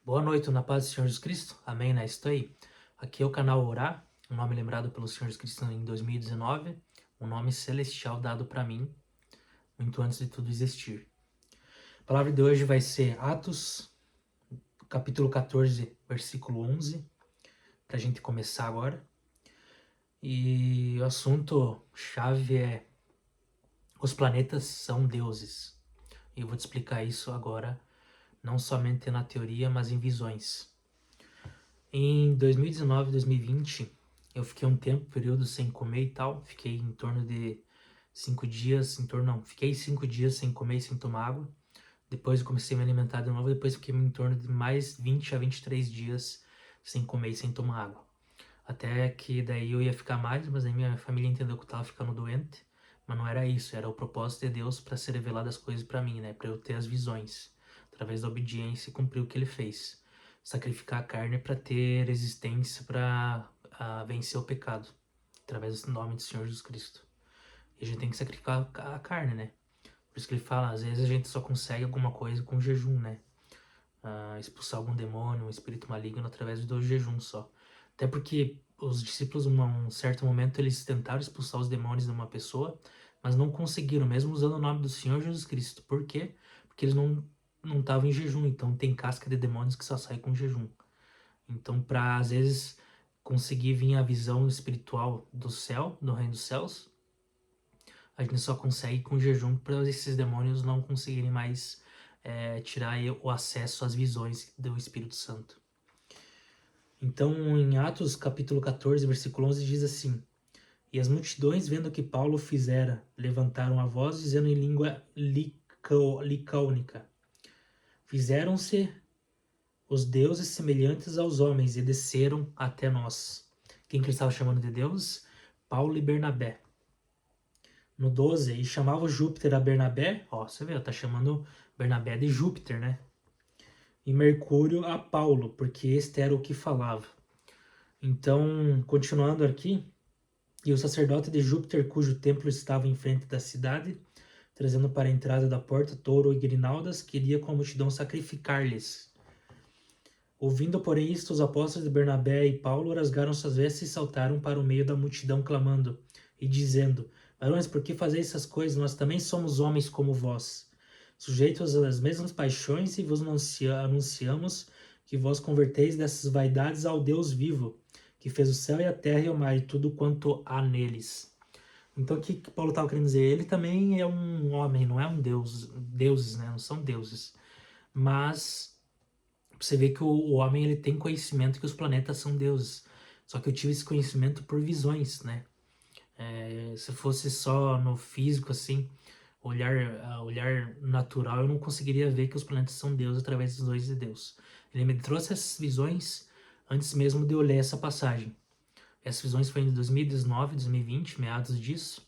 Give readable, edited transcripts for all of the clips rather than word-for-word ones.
Boa noite, na paz do Senhor Jesus Cristo. Amém, né? Estou aí. Aqui é o canal Orá, um nome lembrado pelo Senhor Jesus Cristo em 2019, um nome celestial dado para mim, muito antes de tudo existir. A palavra de hoje vai ser Atos, capítulo 14, versículo 11, para a gente começar agora. E o assunto-chave é: os planetas são deuses. E eu vou te explicar isso agora, não somente na teoria, mas em visões. Em 2019, 2020, eu fiquei um período sem comer e tal. Fiquei em torno de 5 dias, fiquei 5 dias sem comer e sem tomar água. Depois eu comecei a me alimentar de novo, depois fiquei em torno de mais 20 a 23 dias sem comer e sem tomar água. Até que daí eu ia ficar mais, mas aí minha família entendeu que eu tava ficando doente. Mas não era isso, era o propósito de Deus para ser revelado as coisas para mim, né? Para eu ter as visões, através da obediência e cumprir o que ele fez. Sacrificar a carne para ter resistência para vencer o pecado, através do nome do Senhor Jesus Cristo. E a gente tem que sacrificar a carne, né? Por isso que ele fala, às vezes a gente só consegue alguma coisa com jejum, né? Expulsar algum demônio, um espírito maligno através do jejum só. Até porque os discípulos, em um certo momento, eles tentaram expulsar os demônios de uma pessoa, mas não conseguiram, mesmo usando o nome do Senhor Jesus Cristo. Por quê? Porque eles não estavam em jejum. Então tem casca de demônios que só sai com jejum. Então, para às vezes conseguir vir a visão espiritual do céu, do reino dos céus, a gente só consegue com jejum para esses demônios não conseguirem mais tirar o acesso às visões do Espírito Santo. Então, em Atos capítulo 14, versículo 11, diz assim: E as multidões, vendo o que Paulo fizera, levantaram a voz, dizendo em língua licâunica: Fizeram-se os deuses semelhantes aos homens e desceram até nós. Quem que ele estava chamando de Deus? Paulo e Bernabé. No 12, e chamava Júpiter a Bernabé, ó, você vê, tá chamando Bernabé de Júpiter, né? E Mercúrio a Paulo, porque este era o que falava. Então, continuando aqui, e o sacerdote de Júpiter, cujo templo estava em frente da cidade, trazendo para a entrada da porta touro e grinaldas, queria com a multidão sacrificar-lhes. Ouvindo, porém, isto, os apóstolos de Bernabé e Paulo rasgaram suas vestes e saltaram para o meio da multidão, clamando e dizendo: Varões, por que fazeis essas coisas? Nós também somos homens como vós, sujeitos às mesmas paixões, e vos anunciamos que vós converteis dessas vaidades ao Deus vivo, que fez o céu e a terra e o mar e tudo quanto há neles. Então, o que Paulo estava querendo dizer? Ele também é um homem, não é um deus. Deuses, né? Não são deuses. Mas você vê que o homem ele tem conhecimento que os planetas são deuses. Só que eu tive esse conhecimento por visões, né? Se fosse só no físico, assim, olhar natural, eu não conseguiria ver que os planetas são deuses através das visões de Deus. Ele me trouxe essas visões antes mesmo de eu ler essa passagem. Essas visões foram em 2019, 2020, meados disso.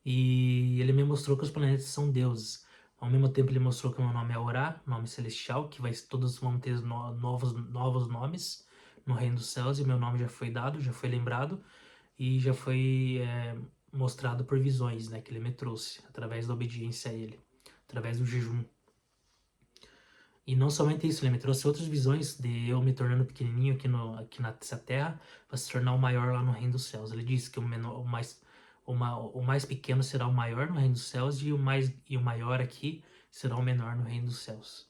E ele me mostrou que os planetas são deuses. Ao mesmo tempo, ele mostrou que o meu nome é Orá, nome celestial, que todos vão ter novos nomes no reino dos céus, e meu nome já foi dado, já foi lembrado, e já foi mostrado por visões, né, que ele me trouxe, através da obediência a ele, através do jejum. E não somente isso, ele me trouxe outras visões de eu me tornando pequenininho aqui nessa terra, para se tornar o maior lá no reino dos céus. Ele disse que o mais pequeno será o maior no reino dos céus, e o maior aqui será o menor no reino dos céus.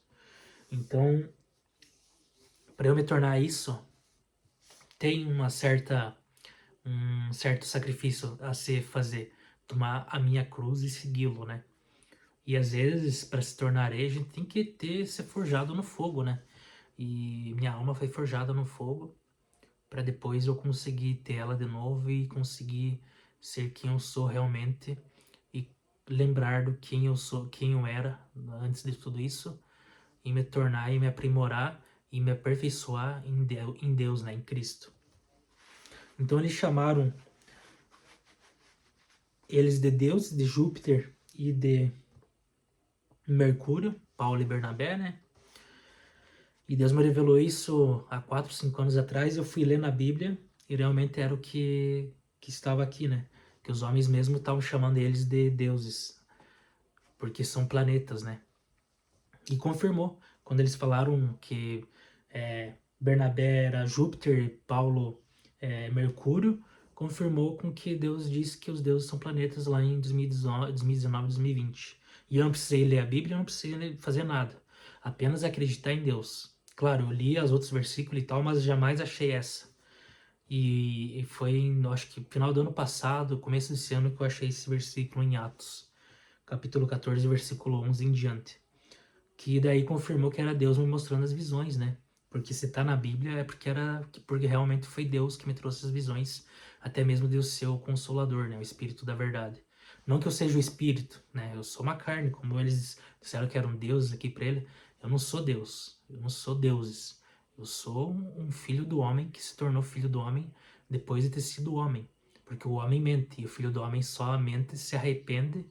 Então, para eu me tornar isso, tem um certo sacrifício a se fazer, tomar a minha cruz e segui-lo, né? E às vezes, para se tornar rei, a gente tem que ser forjado no fogo, né? E minha alma foi forjada no fogo para depois eu conseguir ter ela de novo e conseguir ser quem eu sou realmente e lembrar do quem eu sou, quem eu era antes de tudo isso, e me tornar e me aprimorar e me aperfeiçoar em Deus, né? Em Cristo. Então eles chamaram eles de Deus, de Júpiter e de Mercúrio, Paulo e Bernabé, né? E Deus me revelou isso há 4, 5 anos atrás. Eu fui ler na Bíblia e realmente era o que estava aqui, né? Que os homens mesmo estavam chamando eles de deuses, porque são planetas, né? E confirmou. quando eles falaram que Bernabé era Júpiter e Paulo Mercúrio, confirmou com que Deus disse que os deuses são planetas lá em 2019, 2020. E eu não precisei ler a Bíblia, eu não precisei fazer nada. Apenas acreditar em Deus. Claro, eu li os outros versículos e tal, mas jamais achei essa. E foi, acho que final do ano passado, começo desse ano, que eu achei esse versículo em Atos, capítulo 14, versículo 11 em diante. Que daí confirmou que era Deus me mostrando as visões, né? Porque se tá na Bíblia é porque realmente foi Deus que me trouxe as visões, até mesmo Deus ser o Consolador, né? O Espírito da Verdade. Não que eu seja o Espírito, né? Eu sou uma carne, como eles disseram que eram deuses aqui para ele. Eu não sou Deus, eu não sou deuses. Eu sou um filho do homem que se tornou filho do homem depois de ter sido homem. Porque o homem mente, e o filho do homem somente se arrepende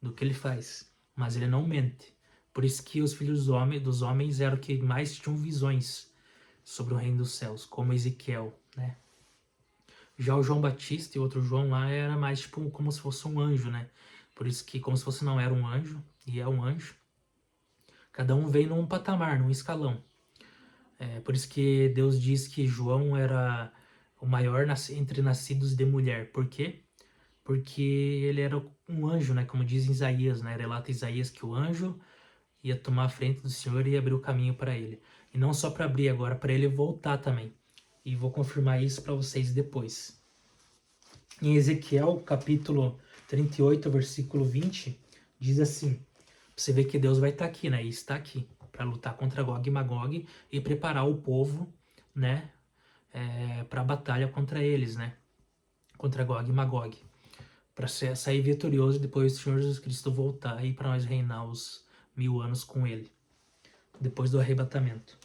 do que ele faz. Mas ele não mente. Por isso que os filhos dos homens eram que mais tinham visões sobre o reino dos céus, como Ezequiel, né? Já o João Batista e o outro João lá era mais tipo como se fosse um anjo, né? Por isso que como se fosse não era um anjo, e é um anjo. Cada um vem num patamar, num escalão. Por isso que Deus diz que João era o maior entre nascidos de mulher. Por quê? Porque ele era um anjo, né? Como diz em Isaías, né? Relata Isaías que o anjo ia tomar a frente do Senhor e abrir o caminho para ele. E não só para abrir agora, para ele voltar também. E vou confirmar isso para vocês depois. Em Ezequiel, capítulo 38, versículo 20, diz assim: você vê que Deus vai estar aqui, né? E está aqui para lutar contra Gog e Magog e preparar o povo, né? Para a batalha contra eles, né? Contra Gog e Magog. Para sair vitorioso depois do Senhor Jesus Cristo voltar e para nós reinar os 1000 anos com ele. Depois do arrebatamento.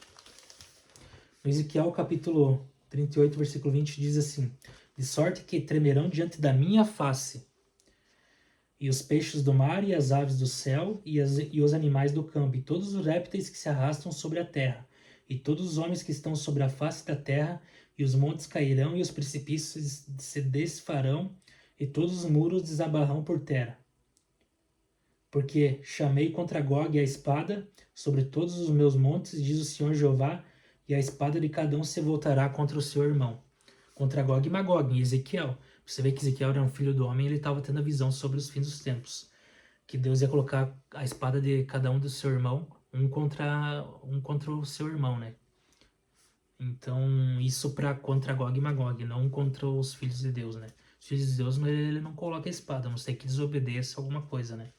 No Ezequiel, capítulo 38, versículo 20, diz assim: de sorte que tremerão diante da minha face, e os peixes do mar, e as aves do céu, e os animais do campo, e todos os répteis que se arrastam sobre a terra, e todos os homens que estão sobre a face da terra, e os montes cairão, e os precipícios se desfarão, e todos os muros desabarrão por terra. Porque chamei contra Gog a espada sobre todos os meus montes, diz o Senhor Jeová, e a espada de cada um se voltará contra o seu irmão. Contra Gog e Magog, em Ezequiel. Você vê que Ezequiel era um filho do homem e ele estava tendo a visão sobre os fins dos tempos. Que Deus ia colocar a espada de cada um do seu irmão, um contra o seu irmão, né? Então, isso contra Gog e Magog, não contra os filhos de Deus, né? Os filhos de Deus, ele não coloca a espada, a não ser que desobedeça alguma coisa, né?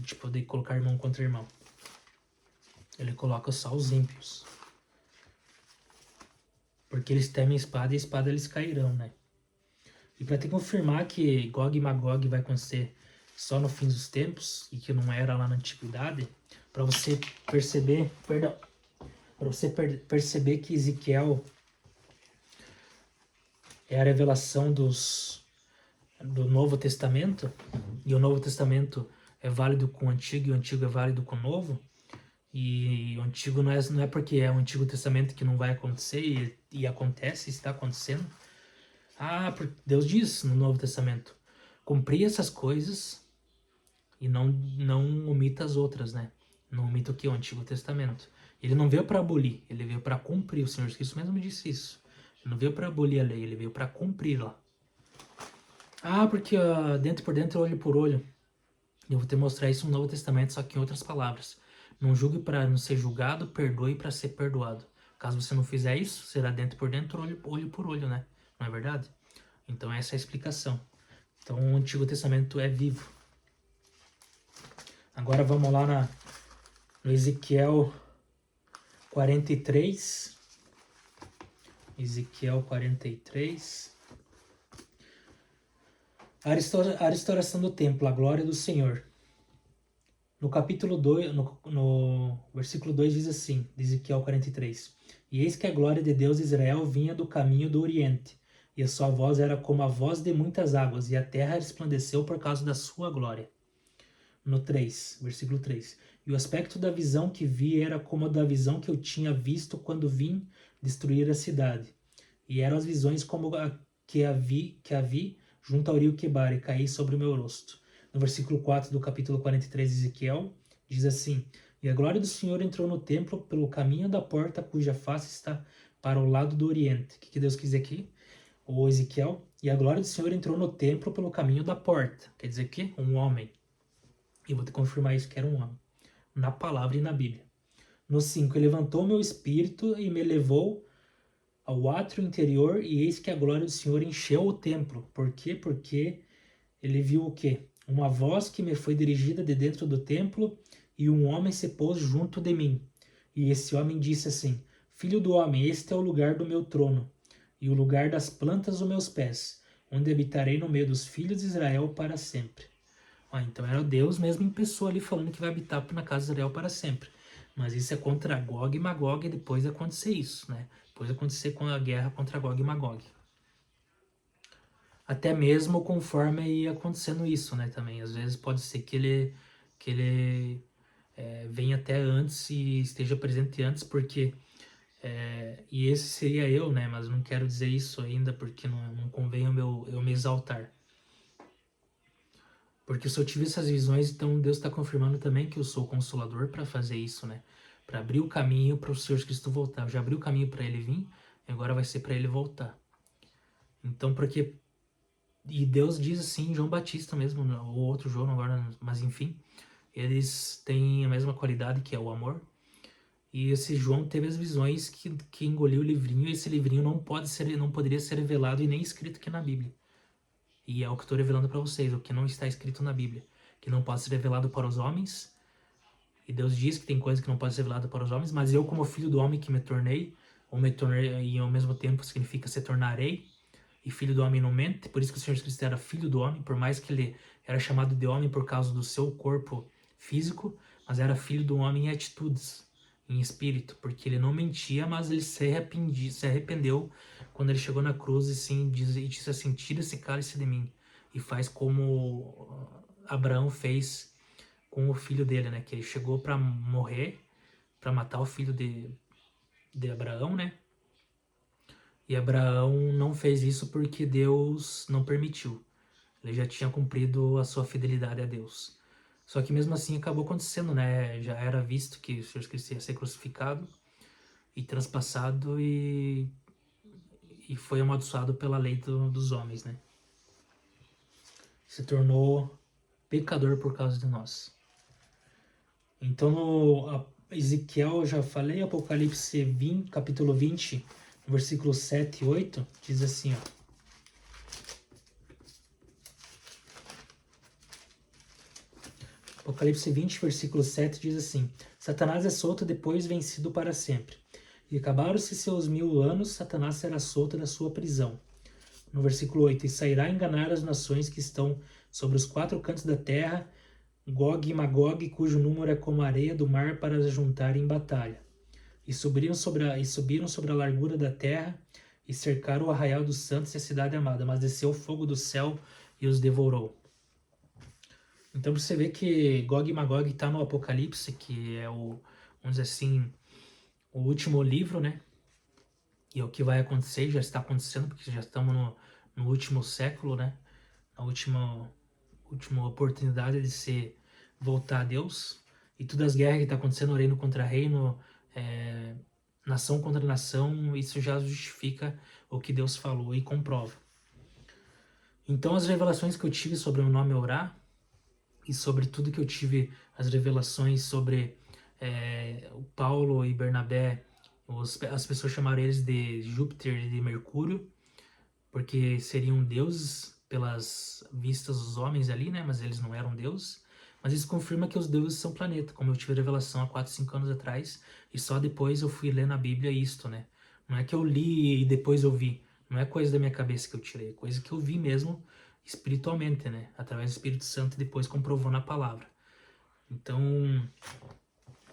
Tipo, de colocar irmão contra irmão. Ele coloca só os ímpios. Porque eles temem a espada e a espada eles cairão, né? E para te confirmar que Gog e Magog vai acontecer só no fim dos tempos e que não era lá na antiguidade, para você perceber, perceber que Ezequiel é a revelação do Novo Testamento, e o Novo Testamento é válido com o Antigo e o Antigo é válido com o Novo, e o Antigo não é porque é o Antigo Testamento que não vai acontecer e acontece, está acontecendo. Porque Deus diz no Novo Testamento, cumprir essas coisas e não omita as outras, né? Não omita o que? O Antigo Testamento. Ele não veio para abolir, ele veio para cumprir. O Senhor Jesus mesmo disse isso. Ele não veio para abolir a lei, ele veio para cumpri-la. Porque dentro por dentro, olho por olho. Eu vou te mostrar isso no Novo Testamento, só que em outras palavras. Não julgue para não ser julgado, perdoe para ser perdoado. Caso você não fizer isso, será dentro por dentro, olho por olho, né? Não é verdade? Então essa é a explicação. Então o Antigo Testamento é vivo. Agora vamos lá no Ezequiel 43. Ezequiel 43. A restauração do templo, a glória do Senhor. No capítulo 2, no versículo 2 diz assim, de Ezequiel 43. E eis que a glória de Deus de Israel vinha do caminho do Oriente, e a sua voz era como a voz de muitas águas, e a terra resplandeceu por causa da sua glória. No 3, versículo 3. E o aspecto da visão que vi era como a da visão que eu tinha visto quando vim destruir a cidade. E eram as visões como a que a vi junto ao rio Quebar, e caí sobre o meu rosto. No versículo 4 do capítulo 43 de Ezequiel, diz assim: E a glória do Senhor entrou no templo pelo caminho da porta cuja face está para o lado do oriente. O que Deus quis dizer aqui? O Ezequiel. E a glória do Senhor entrou no templo pelo caminho da porta. Quer dizer que um homem. E vou te confirmar isso, que era um homem. Na palavra e na Bíblia. No 5, ele levantou meu espírito e me levou ao átrio interior, e eis que a glória do Senhor encheu o templo. Por quê? Porque ele viu o quê? Uma voz que me foi dirigida de dentro do templo, e um homem se pôs junto de mim. E esse homem disse assim: Filho do homem, este é o lugar do meu trono, e o lugar das plantas dos meus pés, onde habitarei no meio dos filhos de Israel para sempre. Então era Deus mesmo em pessoa ali falando que vai habitar na casa de Israel para sempre. Mas isso é contra Gog e Magog, e depois de acontecer isso, né? Depois de acontecer com a guerra contra Gog e Magog. Até mesmo conforme ia acontecendo isso, né? Também, às vezes pode ser que ele venha até antes e esteja presente antes, porque e esse seria eu, né? Mas não quero dizer isso ainda, porque não convém eu me exaltar. Porque se eu tive essas visões, então Deus está confirmando também que eu sou o Consolador para fazer isso, né? Para abrir o caminho para o Senhor Cristo voltar. Eu já abri o caminho para ele vir, agora vai ser para ele voltar. Então, porque. E Deus diz assim, João Batista mesmo, ou outro João agora, mas enfim, eles têm a mesma qualidade que é o amor. E esse João teve as visões que engoliu o livrinho, e esse livrinho não poderia ser revelado e nem escrito aqui na Bíblia. E é o que eu estou revelando para vocês, o que não está escrito na Bíblia, que não pode ser revelado para os homens. E Deus diz que tem coisa que não pode ser revelada para os homens, mas eu, como filho do homem que me tornei, ou me tornei, e ao mesmo tempo significa se tornarei, e filho do homem não mente, por isso que o Senhor Cristo era filho do homem, por mais que ele era chamado de homem por causa do seu corpo físico, mas era filho do homem em atitudes, em espírito, porque ele não mentia, mas ele se arrependeu quando ele chegou na cruz e disse assim: tira esse cálice de mim, e faz como Abraão fez com o filho dele, né? Que ele chegou para morrer, para matar o filho de Abraão, né? E Abraão não fez isso porque Deus não permitiu. Ele já tinha cumprido a sua fidelidade a Deus. Só que mesmo assim acabou acontecendo, né? Já era visto que o Senhor Cristo ia ser crucificado e transpassado e foi amaldiçoado pela lei dos homens, né? Se tornou pecador por causa de nós. Então, no Ezequiel, eu já falei, Apocalipse 20, capítulo 20, versículos 7 e 8, diz assim, ó. Apocalipse 20, versículo 7 diz assim: Satanás é solto depois vencido para sempre. E acabaram-se seus 1000 anos, Satanás será solto da sua prisão. No versículo 8: E sairá a enganar as nações que estão sobre os 4 cantos da terra, Gog e Magog, cujo número é como a areia do mar, para as juntar em batalha. E subiram sobre a largura da terra, e cercaram o arraial dos santos e a cidade amada, mas desceu o fogo do céu e os devorou. Então você vê que Gog e Magog está no Apocalipse, que é vamos dizer assim, o último livro, né? E é o que vai acontecer, já está acontecendo, porque já estamos no último século, né? A última oportunidade de se voltar a Deus. E todas as guerras que estão acontecendo, reino contra reino, nação contra nação, isso já justifica o que Deus falou e comprova. Então as revelações que eu tive sobre o nome Orá, e sobre tudo que eu tive, as revelações sobre o Paulo e Bernabé, as pessoas chamaram eles de Júpiter e de Mercúrio, porque seriam deuses pelas vistas dos homens ali, né? Mas eles não eram deuses. Mas isso confirma que os deuses são planeta, como eu tive revelação há 4, 5 anos atrás, e só depois eu fui ler na Bíblia isto, né? Não é que eu li e depois eu vi, não é coisa da minha cabeça que eu tirei, é coisa que eu vi mesmo espiritualmente, né? Através do Espírito Santo e depois comprovou na palavra. Então,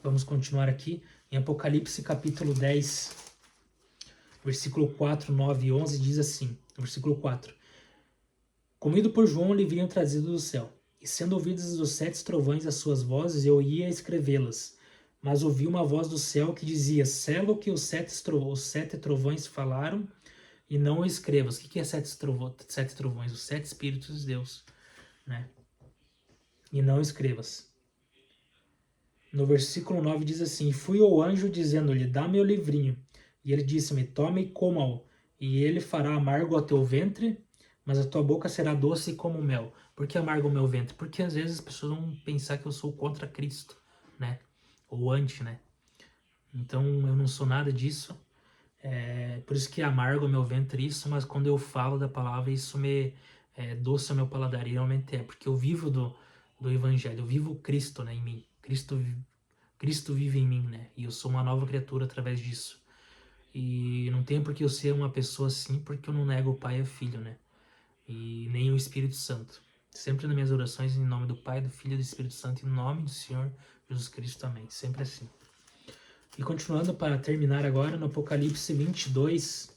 vamos continuar aqui em Apocalipse capítulo 10, versículo 4, 9 e 11, diz assim, versículo 4: Comido por João, lhe vinham trazido do céu, e sendo ouvidas dos 7 trovões as suas vozes, eu ia escrevê-las. Mas ouvi uma voz do céu que dizia: sela o que os 7 trovões falaram, e não o escrevas. O que é 7 trovões? Os 7 Espíritos de Deus, né? E não escrevas. No versículo 9 diz assim: fui ao anjo dizendo-lhe, dá meu livrinho. E ele disse-me, tome e coma-o, e ele fará amargo ao teu ventre, mas a tua boca será doce como mel. Por que amargo o meu ventre? Porque às vezes as pessoas vão pensar que eu sou contra Cristo, né? Ou anti, né? Então eu não sou nada disso. Por isso que amargo o meu ventre isso, mas quando eu falo da palavra, isso me doce o meu paladar. E realmente é, porque eu vivo do Evangelho, eu vivo Cristo, né, em mim. Cristo vive em mim, né? E eu sou uma nova criatura através disso. E não tem por que eu ser uma pessoa assim, porque eu não nego o Pai e o Filho, né? E nem o Espírito Santo. Sempre nas minhas orações, em nome do Pai, do Filho e do Espírito Santo, em nome do Senhor Jesus Cristo. Amém. Sempre assim. E continuando para terminar agora, no Apocalipse 22,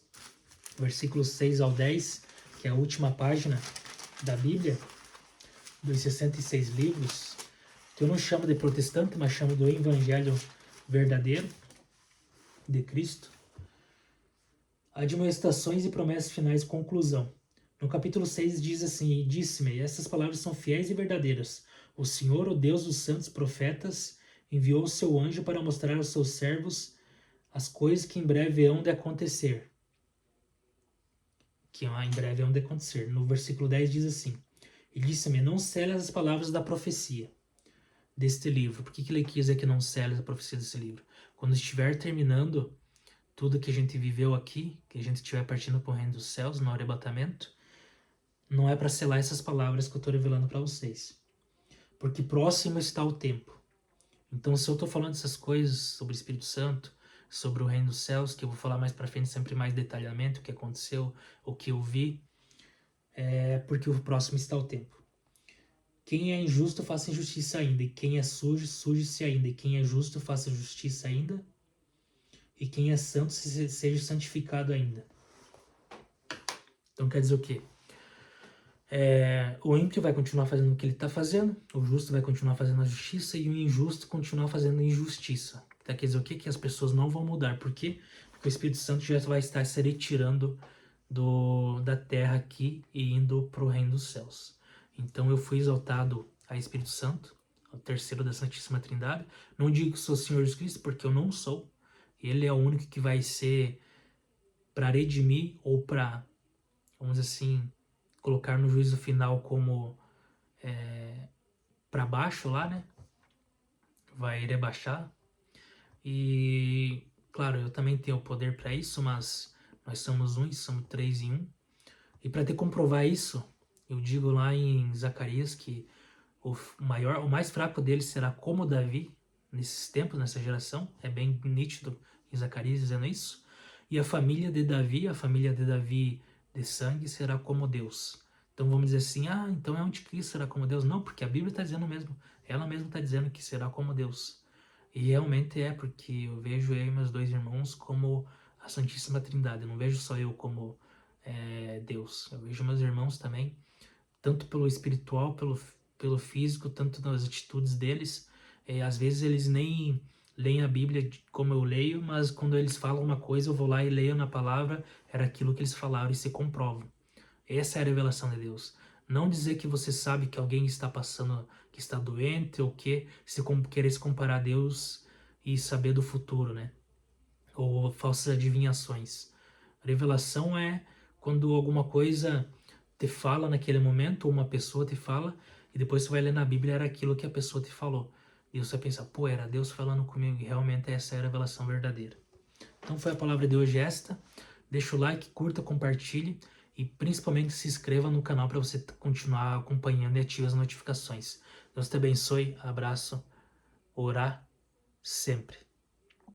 versículos 6 ao 10, que é a última página da Bíblia, dos 66 livros, que eu não chamo de protestante, mas chamo do Evangelho verdadeiro de Cristo. Admoestações e promessas finais, conclusão. No capítulo 6 diz assim, e disse-me, essas palavras são fiéis e verdadeiras. O Senhor, o Deus dos santos profetas, enviou o seu anjo para mostrar aos seus servos as coisas que em breve hão de acontecer. No versículo 10 diz assim, e disse-me, não cele as palavras da profecia deste livro. Por que ele quis dizer que não cele a profecia desse livro? Quando estiver terminando tudo que a gente viveu aqui, que a gente estiver partindo para o reino dos céus, no arrebatamento, não é para selar essas palavras que eu estou revelando para vocês. Porque próximo está o tempo. Então, se eu estou falando essas coisas sobre o Espírito Santo, sobre o reino dos céus, que eu vou falar mais para frente sempre mais detalhamento, o que aconteceu, o que eu vi, é porque o próximo está o tempo. Quem é injusto, faça injustiça ainda, e quem é sujo, suje-se ainda, e quem é justo, faça justiça ainda, e quem é santo, seja santificado ainda. Então quer dizer o quê? O ímpio vai continuar fazendo o que ele está fazendo, o justo vai continuar fazendo a justiça e o injusto continuar fazendo injustiça. Então, quer dizer o quê? Que as pessoas não vão mudar. Por quê? Porque o Espírito Santo já vai estar se retirando da terra aqui e indo para o reino dos céus. Então eu fui exaltado a Espírito Santo, o terceiro da Santíssima Trindade. Não digo que sou o Senhor Jesus Cristo, porque eu não sou. Ele é o único que vai ser para redimir ou para, vamos dizer assim, colocar no juízo final como para baixo lá, né? Vai rebaixar. E, claro, eu também tenho o poder para isso, mas nós somos um e somos três em um. E para te comprovar isso, eu digo lá em Zacarias que o mais fraco deles será como Davi, nesses tempos, nessa geração. É bem nítido em Zacarias dizendo isso. E a família de Davi de sangue será como Deus. Então vamos dizer assim, então é o anticristo será como Deus. Não, porque a Bíblia está dizendo mesmo, ela mesma está dizendo que será como Deus. E realmente é, porque eu vejo eu e meus dois irmãos como a Santíssima Trindade. Eu não vejo só eu como Deus. Eu vejo meus irmãos também, tanto pelo espiritual, pelo físico, tanto nas atitudes deles. Às vezes eles nem leem a Bíblia como eu leio, mas quando eles falam uma coisa, eu vou lá e leio na palavra, era aquilo que eles falaram e se comprovam. Essa é a revelação de Deus. Não dizer que você sabe que alguém está passando, que está doente, ou que querer se comparar a Deus e saber do futuro, né? Ou falsas adivinhações. A revelação é quando alguma coisa te fala naquele momento, ou uma pessoa te fala, e depois você vai ler na Bíblia, era aquilo que a pessoa te falou. E você vai pensar, pô, era Deus falando comigo, e realmente essa é a revelação verdadeira. Então foi a palavra de hoje esta. Deixa o like, curta, compartilhe e principalmente se inscreva no canal para você continuar acompanhando e ative as notificações. Deus te abençoe, abraço, orar sempre.